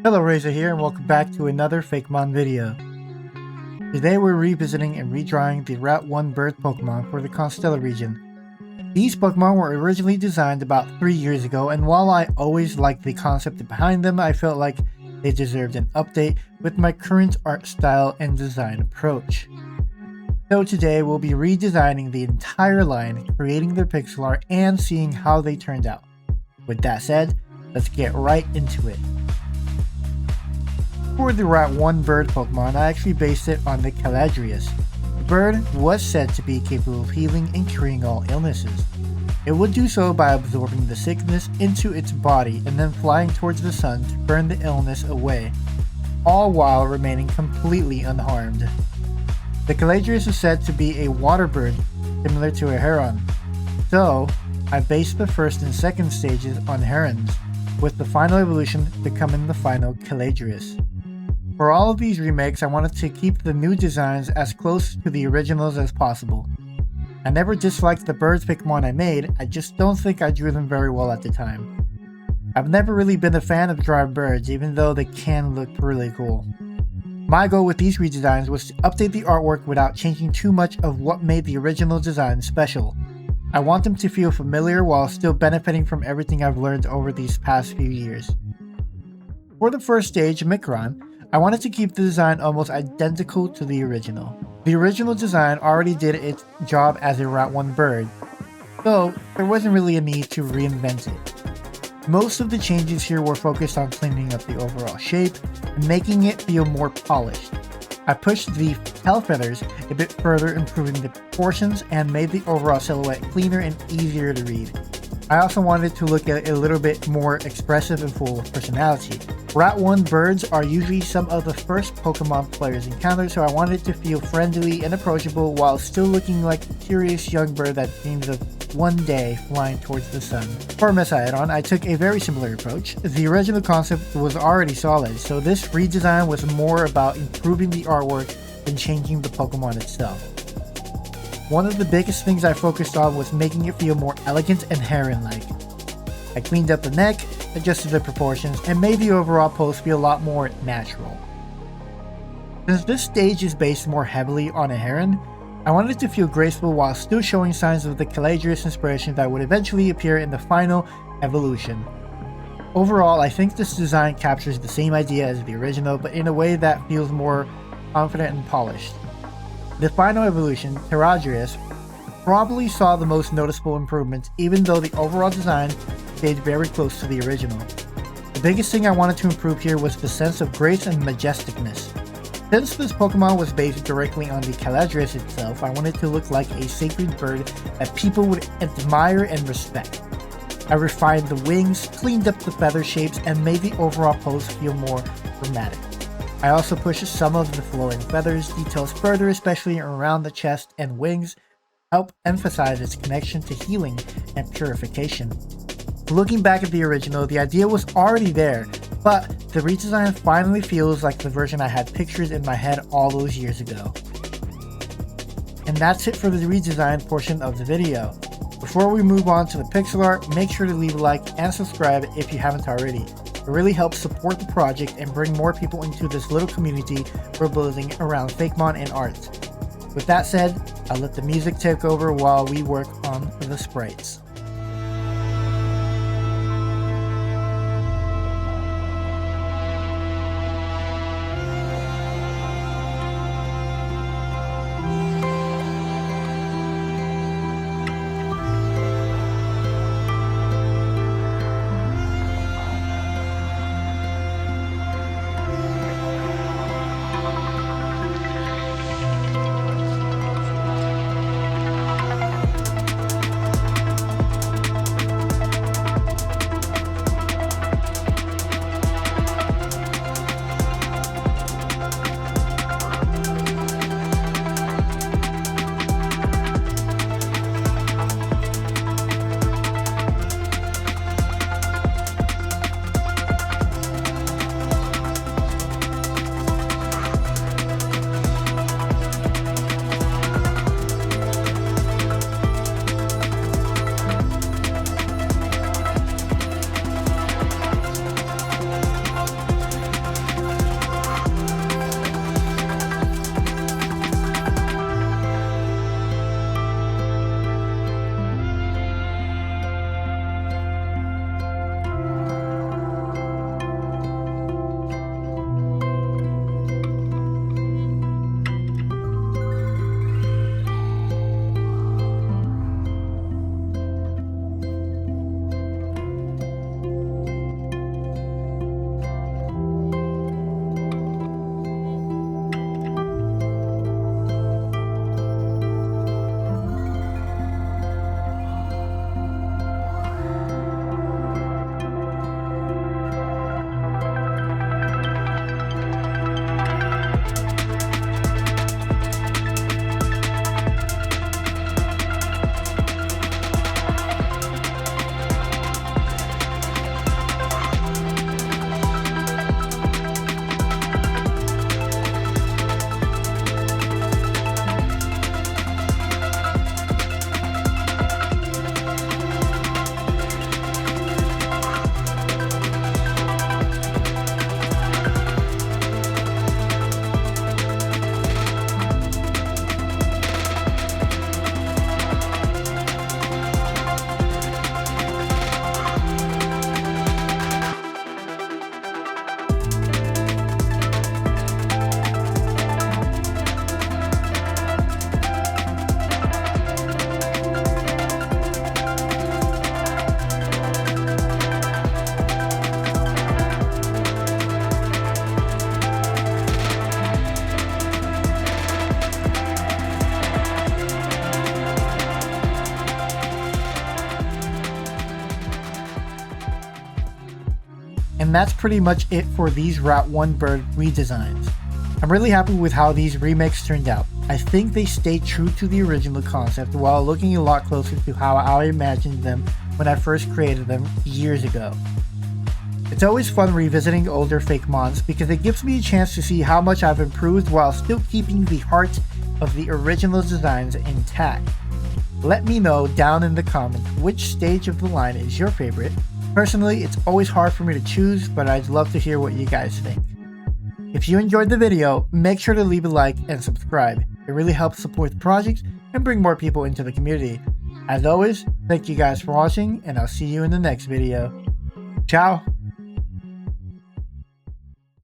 Hello, ReiZa here, and welcome back to another fakemon video. Today we're revisiting and redrawing the Route 1 bird Pokemon for the Constella region. These Pokemon were originally designed about 3 years ago, and while I always liked the concept behind them, I felt like they deserved an update with my current art style and design approach. So today we'll be redesigning the entire line, creating their pixel art, and seeing how they turned out. With that said, let's get right into it. For the Route 1 bird Pokemon, I actually based it on the Theradrius. The bird was said to be capable of healing and curing all illnesses. It would do so by absorbing the sickness into its body and then flying towards the sun to burn the illness away, all while remaining completely unharmed. The Theradrius is said to be a water bird, similar to a heron, so I based the first and second stages on herons, with the final evolution becoming the final Theradrius. For all of these remakes, I wanted to keep the new designs as close to the originals as possible. I never disliked the birds Pokemon I made, I just don't think I drew them very well at the time. I've never really been a fan of drawing birds, even though they can look really cool. My goal with these redesigns was to update the artwork without changing too much of what made the original design special. I want them to feel familiar while still benefiting from everything I've learned over these past few years. For the first stage, Mikron, I wanted to keep the design almost identical to the original. The original design already did its job as a Route 1 bird, so there wasn't really a need to reinvent it. Most of the changes here were focused on cleaning up the overall shape and making it feel more polished. I pushed the tail feathers a bit further, improving the proportions and made the overall silhouette cleaner and easier to read. I also wanted to look at it a little bit more expressive and full of personality. Route 1 birds are usually some of the first Pokemon players encounter, so I wanted it to feel friendly and approachable while still looking like a curious young bird that dreams of one day flying towards the sun. For Mesaeron, I took a very similar approach. The original concept was already solid, so this redesign was more about improving the artwork than changing the Pokemon itself. One of the biggest things I focused on was making it feel more elegant and heron-like. I cleaned up the neck, adjusted the proportions, and made the overall pose feel a lot more natural. Since this stage is based more heavily on a heron, I wanted it to feel graceful while still showing signs of the Theradrius inspiration that would eventually appear in the final evolution. Overall, I think this design captures the same idea as the original, but in a way that feels more confident and polished. The final evolution, Theradrius, probably saw the most noticeable improvements, even though the overall design stayed very close to the original. The biggest thing I wanted to improve here was the sense of grace and majesticness. Since this Pokemon was based directly on the Theradrius itself, I wanted to look like a sacred bird that people would admire and respect. I refined the wings, cleaned up the feather shapes, and made the overall pose feel more dramatic. I also pushed some of the flowing feathers details further, especially around the chest and wings, help emphasize its connection to healing and purification. Looking back at the original, the idea was already there, but the redesign finally feels like the version I had pictured in my head all those years ago. And that's it for the redesign portion of the video. Before we move on to the pixel art, make sure to leave a like and subscribe if you haven't already. It really helps support the project and bring more people into this little community we're building around fakemon and art. With that said, I'll let the music take over while we work on the sprites. And that's pretty much it for these Route 1 bird redesigns. I'm really happy with how these remakes turned out. I think they stayed true to the original concept while looking a lot closer to how I imagined them when I first created them years ago. It's always fun revisiting older fakemons because it gives me a chance to see how much I've improved while still keeping the heart of the original designs intact. Let me know down in the comments which stage of the line is your favorite. Personally, it's always hard for me to choose, but I'd love to hear what you guys think. If you enjoyed the video, make sure to leave a like and subscribe. It really helps support the project and bring more people into the community. As always, thank you guys for watching, and I'll see you in the next video. Ciao!